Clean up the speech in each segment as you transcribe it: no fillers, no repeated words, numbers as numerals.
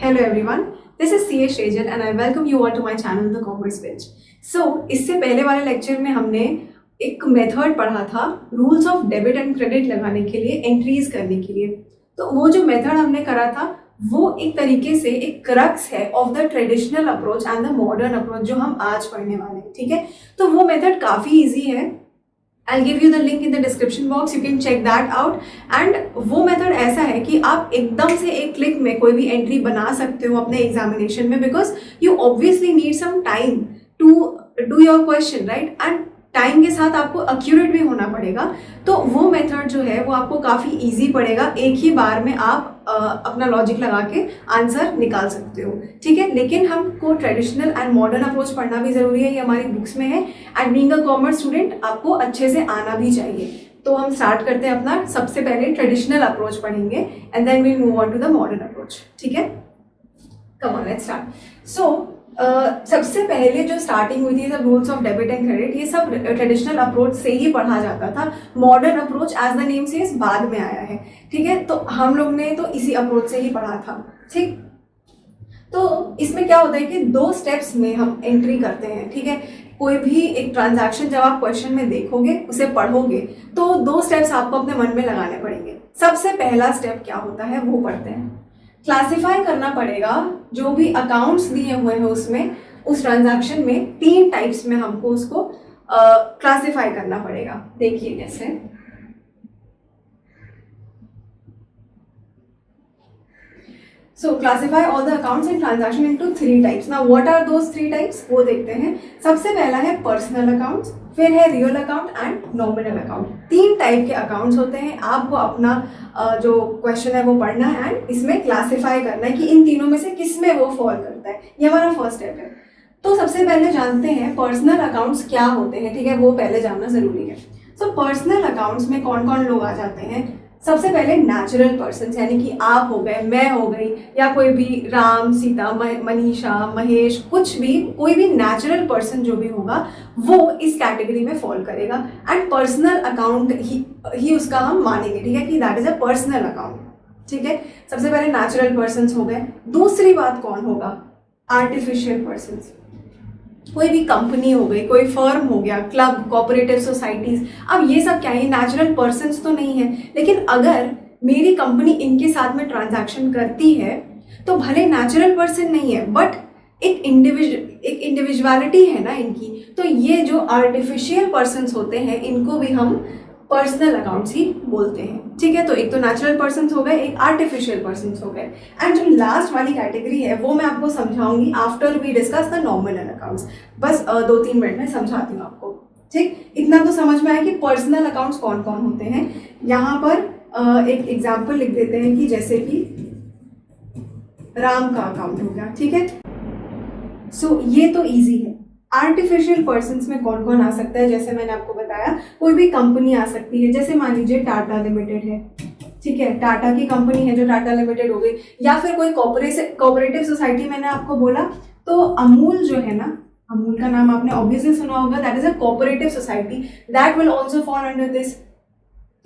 Hello everyone, this is CA Shrejal and I welcome you all to my channel The Commerce Bench. इससे पहले वाले lecture में हमने एक मेथड पढ़ा था rules of debit and credit लगाने के लिए, एंट्रीज करने के लिए। तो वो जो मेथड हमने करा था वो एक तरीके से एक क्रक्स है of the traditional approach and the modern approach जो हम आज पढ़ने वाले हैं। ठीक है, तो वो मेथड काफ़ी ईजी है। I'll give you the link in the description box, you can check that out। And वो मेथड ऐसा है कि आप एकदम से एक क्लिक में कोई भी एंट्री बना सकते हो अपने एग्जामिनेशन में, because you obviously need some time to do your question, right. And time के साथ आपको एक्यूरेट भी होना पड़ेगा। तो वो मेथड जो है वो आपको काफ़ी इजी पड़ेगा, एक ही बार में आप अपना लॉजिक लगा के आंसर निकाल सकते हो। ठीक है, लेकिन हमको ट्रेडिशनल एंड मॉडर्न अप्रोच पढ़ना भी ज़रूरी है, ये हमारी बुक्स में है। And being a commerce student आपको अच्छे से आना भी चाहिए। तो हम स्टार्ट करते हैं अपना, सबसे पहले ट्रेडिशनल अप्रोच पढ़ेंगे and then we move on to the modern approach. ठीक है, come on let's start. So सबसे पहले जो स्टार्टिंग हुई थी सब rules of debit and credit, ये सब ट्रेडिशनल अप्रोच से ही पढ़ा जाता था। Modern approach as the name says बाद में आया है। ठीक है, तो हम लोग ने तो इसी अप्रोच से ही पढ़ा था। ठीक, तो इसमें क्या होता है कि 2 स्टेप्स में हम एंट्री करते हैं। ठीक है, कोई भी एक ट्रांजैक्शन जब आप क्वेश्चन में देखोगे, उसे पढ़ोगे, तो 2 स्टेप्स आपको अपने मन में लगाने पड़ेंगे। सबसे पहला स्टेप क्या होता है वो पढ़ते हैं। क्लासिफाई करना पड़ेगा जो भी अकाउंट्स दिए हुए हैं उसमें, उस ट्रांजैक्शन में 3 टाइप्स में हमको उसको क्लासिफाई करना पड़ेगा। देखिए कैसे। So classify all the accounts and transaction into 3 types. Now what are those 3 types, वो देखते हैं। सबसे पहला है पर्सनल अकाउंट्स, फिर है real account and nominal account. 3 type के अकाउंट्स होते हैं। आपको अपना जो क्वेश्चन है वो पढ़ना है एंड इसमें क्लासिफाई करना है कि इन तीनों में से किस में वो फॉल करता है। ये हमारा फर्स्ट स्टेप है। तो सबसे पहले जानते हैं पर्सनल अकाउंट्स क्या होते हैं। ठीक है, वो पहले जानना जरूरी है। सो पर्सनल अकाउंट्स में कौन कौन लोग आ जाते हैं। सबसे पहले नेचुरल पर्सन, यानी कि आप हो गए, मैं हो गई, या कोई भी राम, सीता, मनीषा, महेश, कुछ भी, कोई भी नेचुरल पर्सन जो भी होगा वो इस कैटेगरी में फॉल करेगा। एंड पर्सनल अकाउंट ही उसका हम मानेंगे। ठीक है, कि that is a personal account. ठीक है, सबसे पहले नेचुरल पर्सन्स हो गए। दूसरी बात कौन होगा, आर्टिफिशियल पर्सन्स। कोई भी कंपनी हो गई, कोई फर्म हो गया, क्लब, कोऑपरेटिव सोसाइटीज। अब ये सब क्या है, ये पर्सन्स तो नहीं है, लेकिन अगर मेरी कंपनी इनके साथ में ट्रांजैक्शन करती है तो भले नेचुरल पर्सन नहीं है बट एक इंडिविजुअलिटी है ना इनकी। तो ये जो आर्टिफिशियल पर्सन्स होते हैं इनको भी हम पर्सनल अकाउंट्स ही बोलते हैं। ठीक है, तो एक तो नेचुरल पर्सन्स हो गए, एक आर्टिफिशियल पर्सन्स हो गए। एंड जो लास्ट वाली कैटेगरी है वो मैं आपको समझाऊंगी after we discuss the nominal accounts. बस 2-3 मिनट में समझाती हूँ आपको। ठीक, इतना तो समझ में आया कि पर्सनल अकाउंट्स कौन कौन होते हैं। यहाँ पर एक एग्जाम्पल लिख देते हैं कि जैसे कि राम का अकाउंट हो गया। ठीक है, सो ये तो ईजी है। आर्टिफिशियल पर्सन्स में कौन कौन आ सकता है, जैसे मैंने आपको बताया कोई भी कंपनी आ सकती है। जैसे मान लीजिए टाटा लिमिटेड है। ठीक है, टाटा की कंपनी है जो टाटा लिमिटेड हो गई, या फिर कोई कोऑपरेटिव सोसाइटी मैंने आपको बोला तो अमूल जो है ना, अमूल का नाम आपने ऑब्वियसली सुना होगा, that is a cooperative society, that will also fall under this.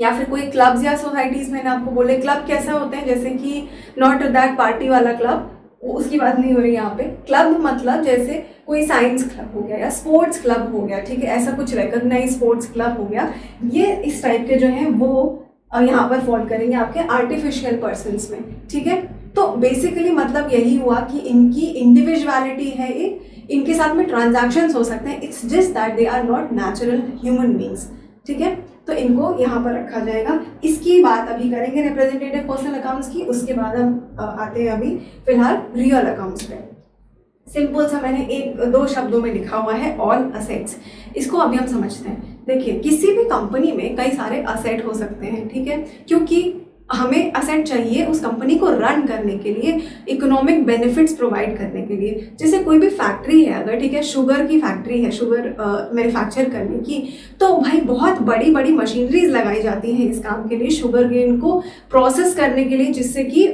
या फिर कोई क्लब्स या सोसाइटीज मैंने आपको बोले। क्लब कैसा होते हैं, जैसे कि नॉट दैट पार्टी वाला क्लब, उसकी बात नहीं हो रही यहाँ पे। क्लब मतलब जैसे कोई साइंस क्लब हो गया या स्पोर्ट्स क्लब हो गया। ठीक है, ऐसा कुछ रिकॉग्नाइज स्पोर्ट्स क्लब हो गया। ये इस टाइप के जो हैं वो यहाँ पर फॉल करेंगे आपके आर्टिफिशियल पर्सन्स में। ठीक है, तो बेसिकली मतलब यही हुआ कि इनकी इंडिविजुअलिटी है, इनके साथ में ट्रांजैक्शंस हो सकते हैं। It's just that they are not natural human beings. ठीक है, तो इनको यहाँ पर रखा जाएगा। इसकी बात अभी करेंगे रिप्रेजेंटेटिव पर्सनल अकाउंट्स की, उसके बाद हम आते हैं अभी फिलहाल रियल अकाउंट्स पे। सिंपल सा मैंने 1-2 शब्दों में लिखा हुआ है ऑल असेट्स, इसको अभी हम समझते हैं। देखिए, किसी भी कंपनी में कई सारे असेट हो सकते हैं। ठीक है, क्योंकि हमें असेट चाहिए उस कंपनी को रन करने के लिए, इकोनॉमिक बेनिफिट्स प्रोवाइड करने के लिए। जैसे कोई भी फैक्ट्री है अगर, ठीक है, शुगर की फैक्ट्री है, शुगर मैन्युफैक्चर करने की, तो भाई बहुत बड़ी बड़ी मशीनरीज लगाई जाती हैं इस काम के लिए, शुगर केन को प्रोसेस करने के लिए, जिससे कि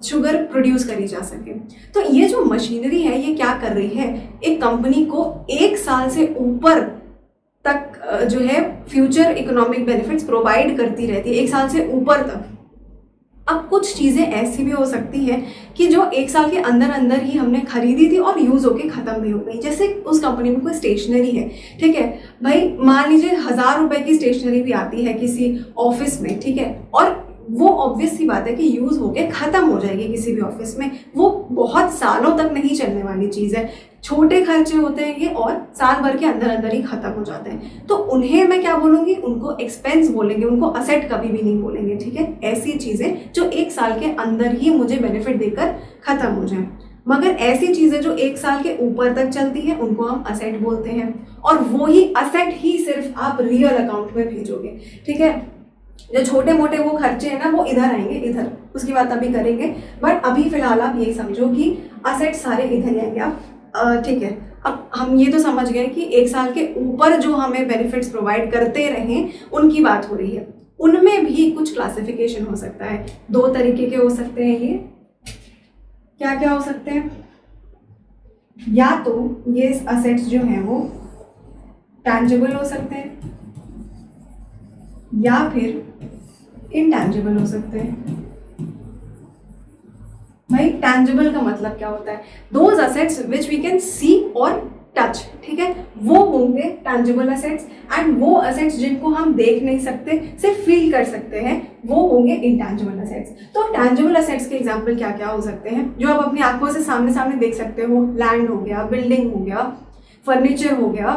शुगर प्रोड्यूस करी जा सके। तो ये जो मशीनरी है ये क्या कर रही है, एक कंपनी को 1 साल से ऊपर तक जो है फ्यूचर इकोनॉमिक बेनिफिट्स प्रोवाइड करती रहती है, 1 साल से ऊपर तक। अब कुछ चीज़ें ऐसी भी हो सकती हैं कि जो 1 साल के अंदर अंदर ही हमने खरीदी थी और यूज़ होके ख़त्म भी हो गई। जैसे उस कंपनी में कोई स्टेशनरी है, ठीक है भाई, मान लीजिए 1000 रुपए की स्टेशनरी भी आती है किसी ऑफिस में, ठीक है, और वो ऑब्वियस सी बात है कि यूज़ होके ख़त्म हो जाएगी किसी भी ऑफिस में, वो बहुत सालों तक नहीं चलने वाली चीज़ है। छोटे खर्चे होते हैं ये और साल भर के अंदर अंदर ही ख़त्म हो जाते हैं। तो उन्हें मैं क्या बोलूँगी, उनको एक्सपेंस बोलेंगे, उनको असेट कभी भी नहीं बोलेंगे, ठीक है। ऐसी चीज़ें जो 1 साल के अंदर ही मुझे बेनिफिट देकर ख़त्म हो जाए। मगर ऐसी चीज़ें जो 1 साल के ऊपर तक चलती हैं उनको हम असेट बोलते हैं, और वो ही असेट ही सिर्फ आप रियल अकाउंट में भेजोगे, ठीक है। जो छोटे मोटे वो खर्चे हैं ना वो इधर आएंगे, इधर, उसकी बात अभी करेंगे, बट अभी फिलहाल आप यही समझो कि असेट सारे इधर ही आएंगे आप, ठीक है। अब हम ये तो समझ गए कि 1 साल के ऊपर जो हमें बेनिफिट्स प्रोवाइड करते रहें उनकी बात हो रही है। उनमें भी कुछ क्लासिफिकेशन हो सकता है, 2 तरीके के हो सकते हैं। ये क्या क्या हो सकते हैं, या तो ये असेट्स जो हैं वो टैंजिबल हो सकते हैं या फिर इनटैंजिबल हो सकते हैं। भाई टैंजिबल का मतलब क्या होता है, those assets which we can see और टच, ठीक है, वो होंगे टैंजिबल असेट्स, एंड वो असेट्स जिनको हम देख नहीं सकते, सिर्फ फील कर सकते हैं, वो होंगे इनटैंजिबल असेट्स। तो टैंजिबल असेट्स के एग्जांपल क्या क्या हो सकते हैं जो आप अपनी आंखों से सामने सामने देख सकते हो, लैंड हो गया, बिल्डिंग हो गया, फर्नीचर हो गया,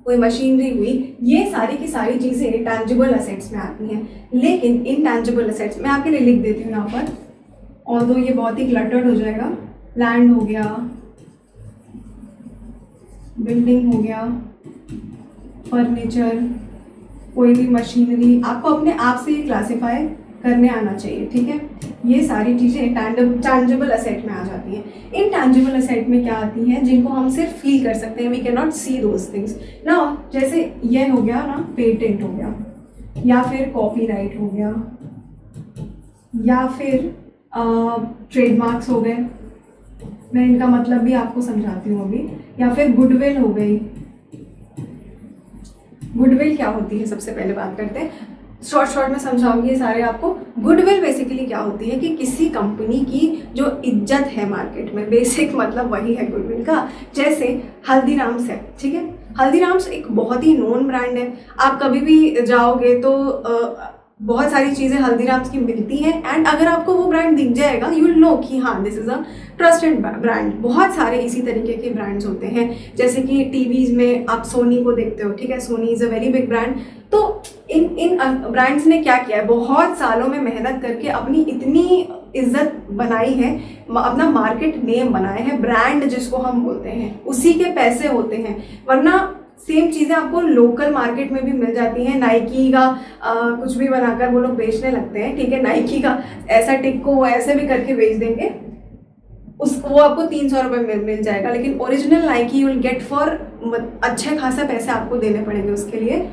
कोई मशीनरी हुई, ये सारी की सारी चीज़ें टैंजिबल असेट्स में आती हैं। लेकिन इनटैंजिबल असेट्स मैं आपके लिए लिख देती हूँ यहाँ पर, ऑल्दो ये बहुत ही क्लटर्ड हो जाएगा। लैंड हो गया, बिल्डिंग हो गया, फर्नीचर, कोई भी मशीनरी, आपको अपने आप से ये क्लासिफाई करने आना चाहिए, ठीक है। ये सारी चीज़ें टैंजिबल असेट में आ जाती हैं। इनटैंजिबल असेट में क्या आती हैं, जिनको हम सिर्फ फील कर सकते हैं, we can not see those things ना। जैसे ये हो गया ना, पेटेंट हो गया, या फिर कॉपीराइट हो गया, या फिर ट्रेडमार्क्स हो गए, मैं इनका मतलब भी आपको समझाती हूँ अभी, या फिर गुडविल हो गई। गुडविल क्या होती है, सबसे पहले बात करते हैं, शॉर्ट में समझाऊंगी ये सारे आपको। गुडविल बेसिकली क्या होती है कि किसी कंपनी की जो इज्जत है मार्केट में, बेसिक मतलब वही है गुडविल का। जैसे हल्दीराम्स है, ठीक है, हल्दीराम्स एक बहुत ही नोन ब्रांड है, आप कभी भी जाओगे तो बहुत सारी चीज़ें हल्दीराम्स की मिलती हैं, एंड अगर आपको वो ब्रांड दिख जाएगा यू विल नो कि हाँ this is a trusted brand. बहुत सारे इसी तरीके के ब्रांड्स होते हैं, जैसे कि टीवीज़ में आप सोनी को देखते हो, ठीक है, Sony is a very big brand. तो इन ब्रांड्स ने क्या किया है, बहुत सालों में मेहनत करके अपनी इतनी इज्जत बनाई है, अपना मार्केट नेम बनाया है, ब्रांड जिसको हम बोलते हैं, उसी के पैसे होते हैं। वरना सेम चीज़ें आपको लोकल मार्केट में भी मिल जाती हैं। नाइकी का कुछ भी बनाकर वो लोग बेचने लगते हैं, ठीक है, नाइकी का ऐसा टिक को वो ऐसे भी करके बेच देंगे, उसको वो आपको 300 रुपये मिल जाएगा, लेकिन original Nike you will get for अच्छे खासा पैसे आपको देने पड़ेंगे उसके लिए।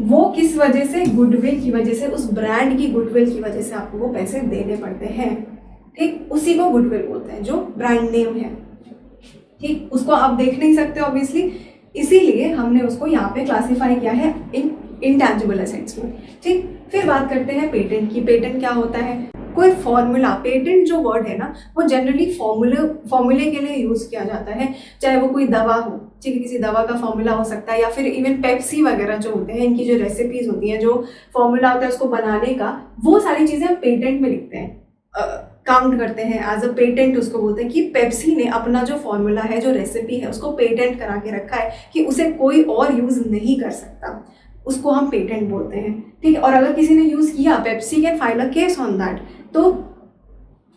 वो किस वजह से, गुडविल की वजह से, उस ब्रांड की गुडविल की वजह से आपको वो पैसे देने पड़ते हैं, ठीक, उसी को गुडविल बोलते हैं जो ब्रांड नेम है, ठीक, उसको आप देख नहीं सकते ऑब्वियसली, इसीलिए हमने उसको यहाँ पे क्लासिफाई किया है इनटैंजिबल असेट्स में, ठीक। फिर बात करते हैं पेटेंट की। पेटेंट क्या होता है, कोई फॉर्मूला, पेटेंट जो वर्ड है ना वो जनरली फॉर्मूले के लिए यूज़ किया जाता है, चाहे वो कोई दवा हो, ठीक है, किसी दवा का फॉर्मूला हो सकता है, या फिर इवन पेप्सी वगैरह जो होते हैं, इनकी जो रेसिपीज होती हैं, जो फॉर्मूला होता है उसको बनाने का, वो सारी चीज़ें हम पेटेंट में लिखते हैं, काउंट करते हैं एज अ पेटेंट। उसको बोलते हैं कि पेप्सी ने अपना जो फॉर्मूला है, जो रेसिपी है, उसको पेटेंट करा के रखा है कि उसे कोई और यूज़ नहीं कर सकता, उसको हम पेटेंट बोलते हैं, ठीक है। और अगर किसी ने यूज़ किया, Pepsi can file a case on that, तो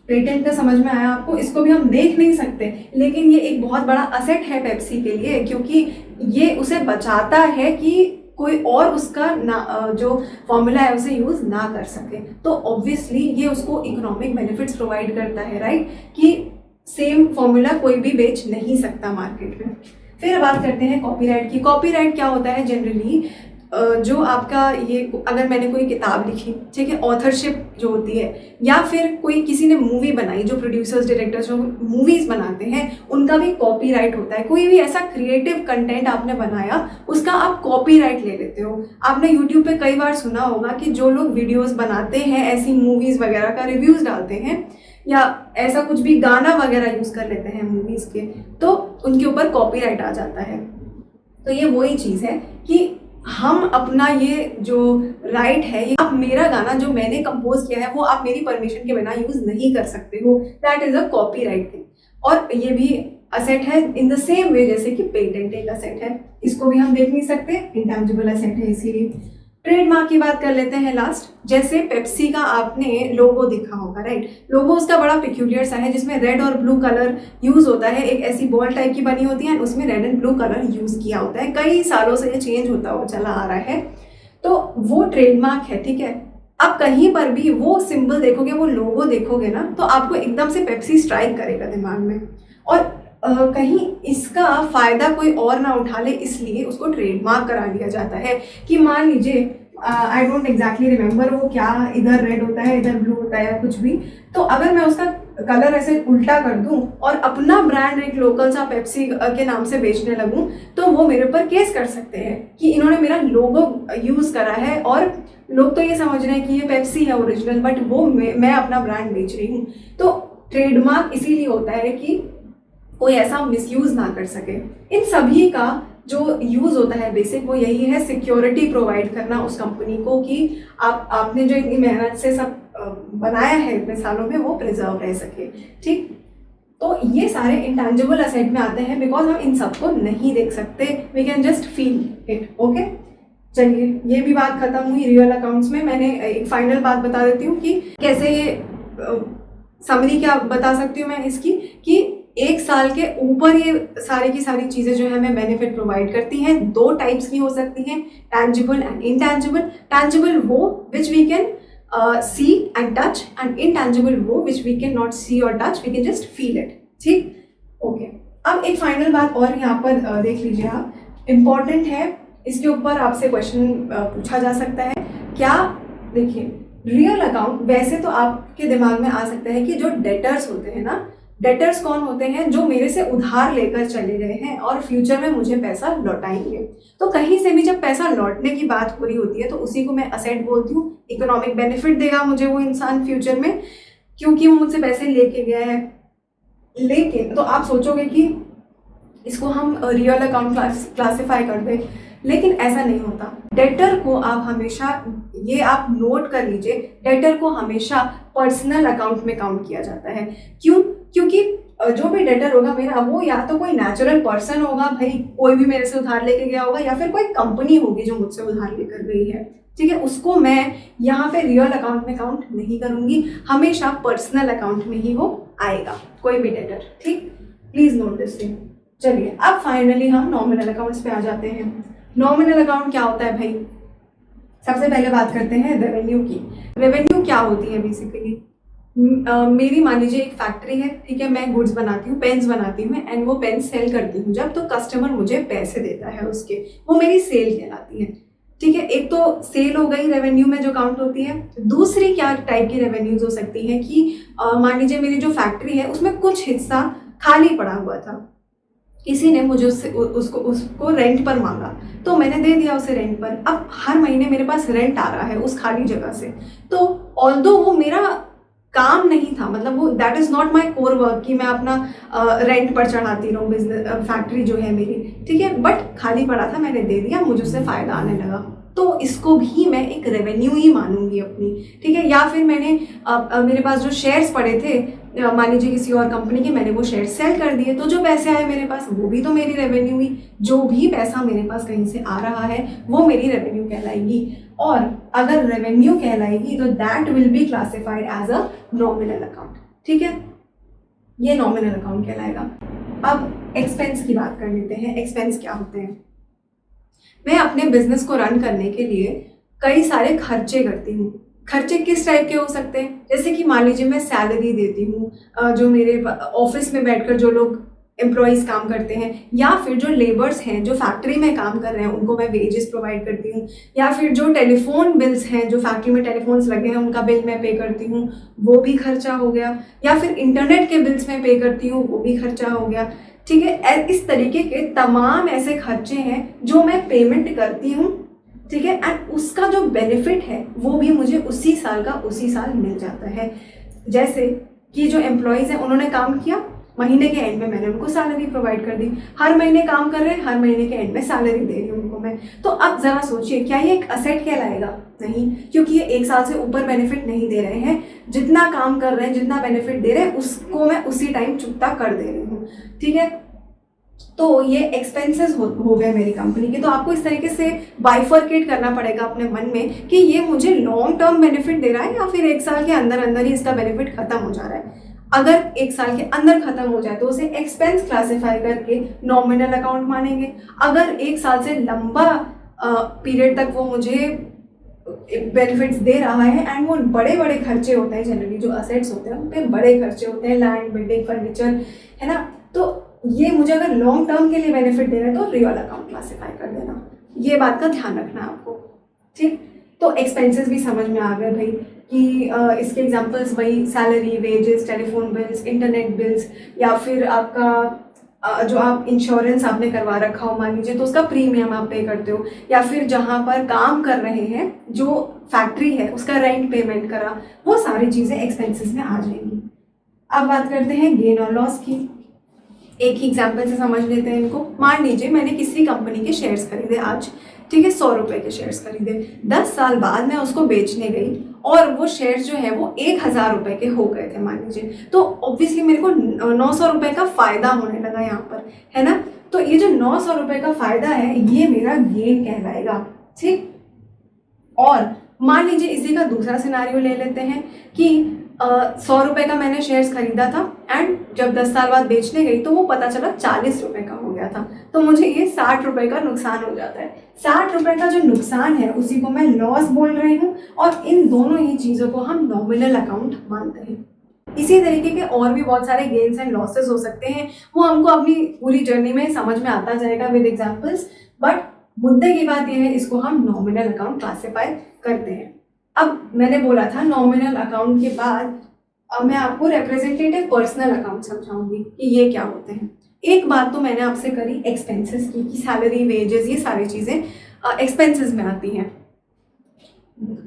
पेटेंट का समझ में आया आपको। इसको भी हम देख नहीं सकते, लेकिन ये एक बहुत बड़ा असेट है पेप्सी के लिए, क्योंकि ये उसे बचाता है कि कोई और उसका जो फॉर्मूला है उसे यूज़ ना कर सके। तो ऑब्वियसली ये उसको इकोनॉमिक बेनिफिट्स प्रोवाइड करता है, राइट, कि सेम फॉर्मूला कोई भी बेच नहीं सकता मार्केट में। फिर बात करते हैं कॉपीराइट की। कॉपीराइट क्या होता है, जनरली जो आपका ये अगर मैंने कोई किताब लिखी, ठीक है, ऑथरशिप जो होती है, या फिर कोई किसी ने मूवी बनाई, जो प्रोड्यूसर्स डायरेक्टर्स जो मूवीज़ बनाते हैं उनका भी कॉपीराइट होता है। कोई भी ऐसा क्रिएटिव कंटेंट आपने बनाया उसका आप कॉपीराइट ले लेते हो। आपने यूट्यूब पे कई बार सुना होगा कि जो लोग वीडियोस बनाते हैं ऐसी मूवीज़ वगैरह का रिव्यूज़ डालते हैं, या ऐसा कुछ भी गाना वगैरह यूज़ कर लेते हैं मूवीज़ के, तो उनके ऊपर कॉपीराइट आ जाता है। तो ये वही चीज़ है कि हम अपना ये जो राइट है, ये आप मेरा गाना जो मैंने कंपोज किया है वो आप मेरी परमिशन के बिना यूज़ नहीं कर सकते हो। That is a copyright thing. और ये भी असेट है इन द सेम वे जैसे कि पेटेंट एक असेट है, इसको भी हम देख नहीं सकते, इंटैंजिबल असेट है इसीलिए। ट्रेडमार्क की बात कर लेते हैं लास्ट। जैसे पेप्सी का आपने लोगो देखा होगा, राइट। लोगो उसका बड़ा पिक्यूलियर सा है जिसमें रेड और ब्लू कलर यूज होता है। एक ऐसी बॉल टाइप की बनी होती है, उसमें red and blue colour use किया होता है। कई सालों से ये चेंज होता हुआ चला आ रहा है, तो वो ट्रेडमार्क है, ठीक है। अब कहीं पर भी वो सिंबल देखोगे, वो लोगो देखोगे ना, तो आपको एकदम से पेप्सी स्ट्राइक करेगा दिमाग में, और कहीं इसका फायदा कोई और ना उठा ले, इसलिए उसको ट्रेडमार्क करा दिया जाता है। कि मान लीजिए आई डोंट एग्जैक्टली रिमेंबर वो क्या, इधर रेड होता है इधर ब्लू होता है या कुछ भी, तो अगर मैं उसका कलर ऐसे उल्टा कर दूं और अपना ब्रांड एक लोकल सा पेप्सी के नाम से बेचने लगूं, तो वो मेरे ऊपर केस कर सकते हैं कि इन्होंने मेरा लोगो यूज करा है, और लोग तो ये समझ रहे हैं कि ये पेप्सी है ओरिजिनल, बट वो मैं अपना ब्रांड बेच रही हूँ। तो ट्रेडमार्क इसीलिए होता है कि कोई ऐसा मिसयूज ना कर सके। इन सभी का जो यूज़ होता है बेसिक, वो यही है, सिक्योरिटी प्रोवाइड करना उस कंपनी को कि आपने जो इतनी मेहनत से सब बनाया है इतने सालों में वो प्रिजर्व रह सके, ठीक। तो ये सारे इंटेंजिबल असेट में आते हैं, बिकॉज हम इन सबको नहीं देख सकते, we can just feel it. Okay, चलिए ये भी बात खत्म हुई रियल अकाउंट्स में। मैंने एक फाइनल बात बता देती हूँ कि कैसे ये समरी क्या बता सकती हूँ मैं इसकी, कि एक साल के ऊपर ये सारी की सारी चीज़ें जो है हमें बेनिफिट प्रोवाइड करती हैं। दो टाइप्स की हो सकती हैं, टैंजिबल एंड इनटैंजिबल। टैंजिबल वो which we can see and touch, and intangible वो which we can not see और touch, we can just feel it, ठीक। ओके, अब एक फाइनल बात और यहाँ पर देख लीजिए आप, इम्पॉर्टेंट है, इसके ऊपर आपसे क्वेश्चन पूछा जा सकता है। क्या, देखिए रियल अकाउंट, वैसे तो आपके दिमाग में आ सकता है कि जो डेटर्स होते हैं ना, डेटर्स कौन होते हैं, जो मेरे से उधार लेकर चले गए हैं और फ्यूचर में मुझे पैसा लौटाएंगे। तो कहीं से भी जब पैसा लौटने की बात पूरी होती है तो उसी को मैं असेट बोलती हूँ। इकोनॉमिक बेनिफिट देगा मुझे वो इंसान फ्यूचर में, क्योंकि वो मुझसे पैसे लेके गया है। लेकिन तो आप सोचोगे कि इसको हम रियल अकाउंट क्लासिफाई कर दें, लेकिन ऐसा नहीं होता। डेटर को आप हमेशा, ये आप नोट कर लीजिए, डेटर को हमेशा पर्सनल अकाउंट में काउंट किया जाता है। क्यों? क्योंकि जो भी डेटर होगा मेरा, वो या तो कोई नेचुरल पर्सन होगा, भाई कोई भी मेरे से उधार लेके गया होगा, या फिर कोई कंपनी होगी जो मुझसे उधार लेकर गई है, ठीक है। उसको मैं यहाँ पे रियल अकाउंट में काउंट नहीं करूंगी, हमेशा पर्सनल अकाउंट में ही वो आएगा कोई भी डेटर, ठीक। Please note this thing. चलिए अब फाइनली हम नॉमिनल अकाउंट्स पे आ जाते हैं। नॉमिनल अकाउंट क्या होता है भाई? सबसे पहले बात करते हैं रेवेन्यू की। रेवेन्यू क्या होती है बेसिकली? मेरी मान लीजिए एक फैक्ट्री है, ठीक है, मैं गुड्स बनाती हूँ, पेन्स बनाती हूँ एंड वो पेन सेल करती हूँ जब, तो कस्टमर मुझे पैसे देता है उसके, वो मेरी सेल कहलाती है, ठीक है। एक तो सेल हो गई रेवेन्यू में जो काउंट होती है। दूसरी क्या टाइप की रेवेन्यूज हो सकती है कि मान लीजिए मेरी जो फैक्ट्री है उसमें कुछ हिस्सा खाली पड़ा हुआ था, किसी ने मुझे उसको रेंट पर मांगा, तो मैंने दे दिया उसे रेंट पर। अब हर महीने मेरे पास रेंट आ रहा है उस खाली जगह से, तो ऑल्दो वो मेरा काम नहीं था, मतलब वो that is not my core work कि मैं अपना रेंट पर चढ़ाती रहूँ बिजनेस फैक्ट्री जो है मेरी, ठीक है, बट खाली पड़ा था, मैंने दे दिया, मुझे उससे फ़ायदा आने लगा, तो इसको भी मैं एक रेवेन्यू ही मानूंगी अपनी, ठीक है। या फिर मैंने मेरे पास जो शेयर्स पड़े थे, मान लीजिए किसी और कंपनी के, मैंने वो शेयर सेल कर दिए, तो जो पैसे आए मेरे पास वो भी तो मेरी रेवेन्यू हुई। जो भी पैसा मेरे पास कहीं से आ रहा है वो मेरी रेवेन्यू कहलाएगी, और अगर रेवेन्यू कहलाएगी तो that will be classified as a nominal account, ठीक है, ये नॉमिनल अकाउंट कहलाएगा। अब एक्सपेंस की बात कर लेते हैं। एक्सपेंस क्या होते हैं? मैं अपने बिजनेस को रन करने के लिए कई सारे खर्चे करती हूँ। खर्चे किस टाइप के हो सकते हैं? जैसे कि मान लीजिए मैं सैलरी देती हूँ, जो मेरे ऑफिस में बैठकर जो लोग एम्प्लॉयज़ काम करते हैं, या फिर जो लेबर्स हैं जो फैक्ट्री में काम कर रहे हैं उनको मैं वेजेस प्रोवाइड करती हूँ, या फिर जो टेलीफोन बिल्स हैं जो फैक्ट्री में टेलीफोन्स लगे हैं उनका बिल मैं पे करती हूँ, वो भी खर्चा हो गया, या फिर इंटरनेट के बिल्स मैं पे करती हूँ, वो भी खर्चा हो गया। ठीक है, इस तरीके के तमाम ऐसे खर्चे हैं जो मैं पेमेंट करती हूँ। ठीक है, एंड उसका जो बेनिफिट है वो भी मुझे उसी साल का उसी साल मिल जाता है। जैसे कि जो एम्प्लॉयज़ हैं उन्होंने काम किया, महीने के एंड में मैंने उनको सैलरी प्रोवाइड कर दी, हर महीने काम कर रहे हैं, हर महीने के एंड में सैलरी दे रही हूँ उनको मैं। तो अब ज़रा सोचिए, क्या ये एक असेट कहलाएगा? नहीं, क्योंकि ये एक साल से ऊपर बेनिफिट नहीं दे रहे हैं। जितना काम कर रहे हैं, जितना बेनिफिट दे रहे हैं, उसको मैं उसी टाइम चुकता कर दे रही हूँ। ठीक है, तो ये एक्सपेंसेस हो गए मेरी कंपनी के। तो आपको इस तरीके से बाइफर्केट करना पड़ेगा अपने मन में कि ये मुझे लॉन्ग टर्म बेनिफिट दे रहा है या फिर एक साल के अंदर अंदर ही इसका बेनिफिट खत्म हो जा रहा है। अगर एक साल के अंदर खत्म हो जाए तो उसे एक्सपेंस क्लासिफाई करके नॉमिनल अकाउंट मानेंगे। अगर एक साल से लंबा पीरियड तक वो मुझे बेनिफिट्स दे रहा है एंड वो बड़े बड़े खर्चे होते हैं, जनरली जो असेट्स होते हैं उन पे बड़े खर्चे होते हैं, लैंड, बिल्डिंग, फर्नीचर, है ना, तो ये मुझे अगर लॉन्ग टर्म के लिए बेनिफिट दे रहा है तो रियल अकाउंट क्लासिफाई कर देना। ये बात का ध्यान रखना है आपको। ठीक, तो एक्सपेंसेस भी समझ में आ गए भाई कि इसके एग्जांपल्स वही salary, wages, telephone bills, internet bills, या फिर आपका जो आप इंश्योरेंस आपने करवा रखा हो मान लीजिए तो उसका प्रीमियम आप पे करते हो, या फिर जहाँ पर काम कर रहे हैं जो फैक्ट्री है उसका रेंट पेमेंट करा, वो सारी चीज़ें एक्सपेंसेस में आ जाएंगी। अब बात करते हैं गेन और लॉस की। एक ही एग्जाम्पल से समझ लेते हैं इनको। मान लीजिए मैंने किसी कंपनी के शेयर्स खरीदे आज, ठीक है, 100 रुपये के शेयर्स खरीदे, 10 साल बाद मैं उसको बेचने गई और वो शेयर्स जो है वो 1000 रुपये के हो गए थे मान लीजिए, तो ऑब्वियसली मेरे को 900 रुपये का फ़ायदा होने लगा यहाँ पर, है ना। तो ये जो 900 रुपये का फ़ायदा है ये मेरा गेन कहलाएगा। ठीक, और मान लीजिए इसी का दूसरा सिनारियो ले लेते हैं कि 100 रुपये का मैंने शेयर्स खरीदा था एंड जब 10 साल बाद बेचने गई तो वो पता चला 40 रुपये का हो गया था, तो मुझे ये 60 रुपये का नुकसान हो जाता है। 60 रुपये का जो नुकसान है उसी को मैं लॉस बोल रही हूँ, और इन दोनों ही चीज़ों को हम नॉमिनल अकाउंट मानते हैं। इसी तरीके के और भी बहुत सारे गेन्स एंड लॉसेस हो सकते हैं, वो हमको अपनी पूरी जर्नी में समझ में आता जाएगा विद एग्जाम्पल्स, बट मुद्दे की बात यह है इसको हम नॉमिनल अकाउंट क्लासिफाई करते हैं। अब मैंने बोला था नॉमिनल अकाउंट के बाद अब मैं आपको रिप्रेजेंटेटिव पर्सनल अकाउंट समझाऊंगी कि ये क्या होते हैं। एक बात तो मैंने आपसे करी एक्सपेंसेस की, कि सैलरी, वेजेस, ये सारी चीज़ें एक्सपेंसेस में आती हैं।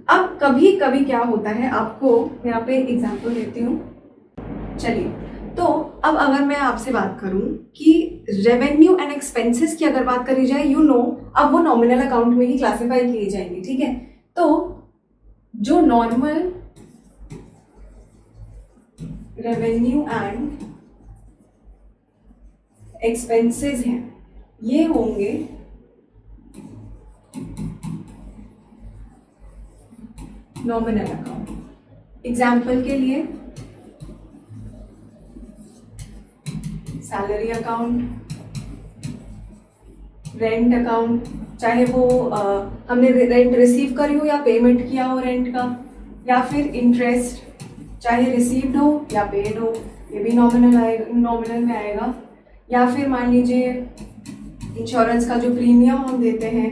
अब कभी कभी क्या होता है, आपको यहाँ पे एग्जाम्पल देती हूँ। चलिए, तो अब अगर मैं आपसे बात करूं कि रेवेन्यू एंड एक्सपेंसेस की अगर बात करी जाए, अब वो नॉमिनल अकाउंट में ही क्लासिफाई की जाएंगी। ठीक है, तो जो नॉर्मल रेवेन्यू एंड एक्सपेंसेस हैं ये होंगे नॉमिनल अकाउंट। एग्जाम्पल के लिए सैलरी अकाउंट, रेंट अकाउंट, चाहे वो हमने रेंट रिसीव करी हो या पेमेंट किया हो रेंट का, या फिर इंटरेस्ट चाहे रिसीव्ड हो या पेड हो, ये भी नॉमिनल में आएगा। या फिर मान लीजिए इंश्योरेंस का जो प्रीमियम हम देते हैं,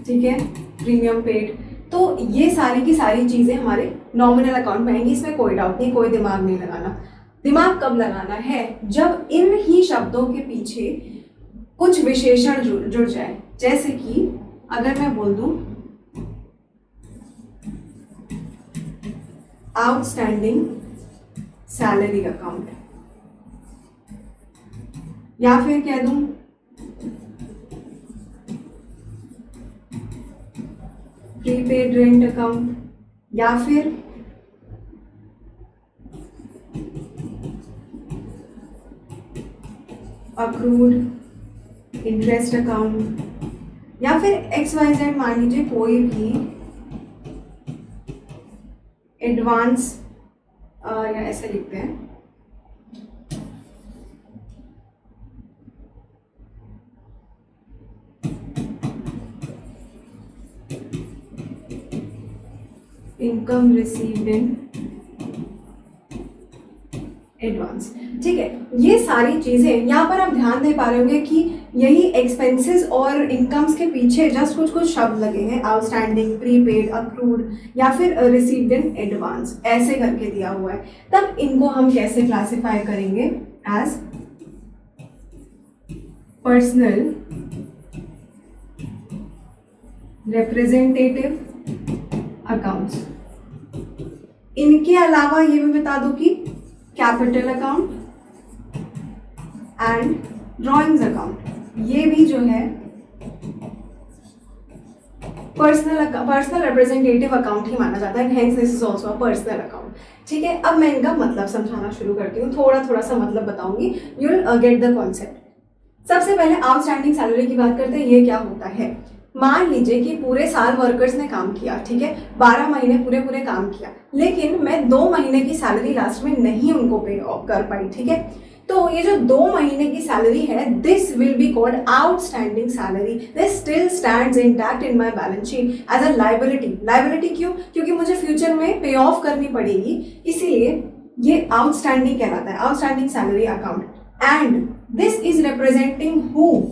ठीक है, प्रीमियम पेड, तो ये सारी की सारी चीज़ें हमारे नॉमिनल अकाउंट में आएंगी। इसमें कोई डाउट नहीं, कोई दिमाग नहीं लगाना। दिमाग कब लगाना है, जब इन ही शब्दों के पीछे कुछ विशेषण जुड़ जाए। जैसे कि अगर मैं बोल दूं आउटस्टैंडिंग सैलरी अकाउंट, या फिर कह दूं प्रीपेड रेंट अकाउंट, या फिर अक्रूड इंटरेस्ट अकाउंट, या फिर XYZ मान लीजिए कोई भी एडवांस, या ऐसे लिखते हैं इनकम रिसीव्ड इन एडवांस। ठीक है, ये सारी चीज़ें यहाँ पर आप ध्यान दे पा रहे होंगे कि यही एक्सपेंसेस और इनकम्स के पीछे जस्ट कुछ कुछ शब्द लगे हैं, आउटस्टैंडिंग, प्रीपेड, अक्रूड या फिर रिसीव्ड इन एडवांस, ऐसे करके दिया हुआ है। तब इनको हम कैसे क्लासिफाई करेंगे? As personal representative accounts. इनके अलावा ये भी बता दूं कि capital account and drawings account, ये भी जो है पर्सनल रिप्रेजेंटेटिव अकाउंट ही माना जाता है, hence this is also a personal account. ठीक है, अब मैं इनका मतलब समझाना शुरू करती हूँ, थोड़ा थोड़ा सा मतलब बताऊंगी, you will get the concept. सबसे पहले आउटस्टैंडिंग सैलरी की बात करते हैं। ये क्या होता है? मान लीजिए कि पूरे साल वर्कर्स ने काम किया, ठीक है, 12 महीने पूरे पूरे काम किया, लेकिन मैं 2 महीने की सैलरी लास्ट में नहीं उनको पे कर पाई। ठीक है, तो ये जो 2 महीने की सैलरी है, this will be called outstanding salary. This still stands intact in my balance sheet as a liability. Liability क्यों? क्योंकि मुझे फ्यूचर में पे ऑफ करनी पड़ेगी, इसीलिए ये आउटस्टैंडिंग कहलाता है, outstanding salary account. And this is representing who?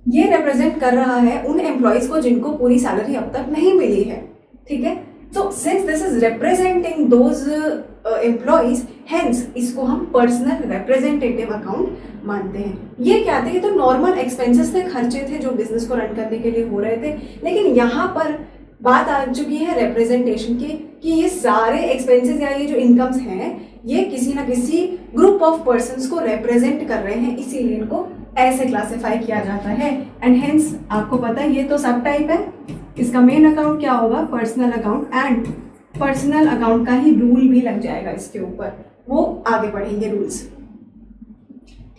ये रिप्रेजेंट कर रहा है उन एम्प्लॉयज को जिनको पूरी सैलरी अब तक नहीं मिली है। ठीक है, तो since this is representing those employees, hence इसको हम पर्सनल रिप्रेजेंटेटिव अकाउंट मानते हैं। ये क्या थे? ये तो नॉर्मल एक्सपेंसेस थे, खर्चे थे जो बिजनेस को रन करने के लिए हो रहे थे, लेकिन यहाँ पर बात आ चुकी है रिप्रेजेंटेशन की, कि ये सारे एक्सपेंसेस या ये जो इनकम्स हैं, ये किसी ना किसी ग्रुप ऑफ पर्सन्स को रिप्रेजेंट कर रहे हैं, इसीलिए इनको ऐसे क्लासिफाई किया जाता है। एंड हेंस आपको पता है ये तो सब टाइप है, इसका मेन अकाउंट क्या होगा? Personal account. And personal account का ही रूल भी लग जाएगा इसके ऊपर, वो आगे पढ़ेंगे रूल्स।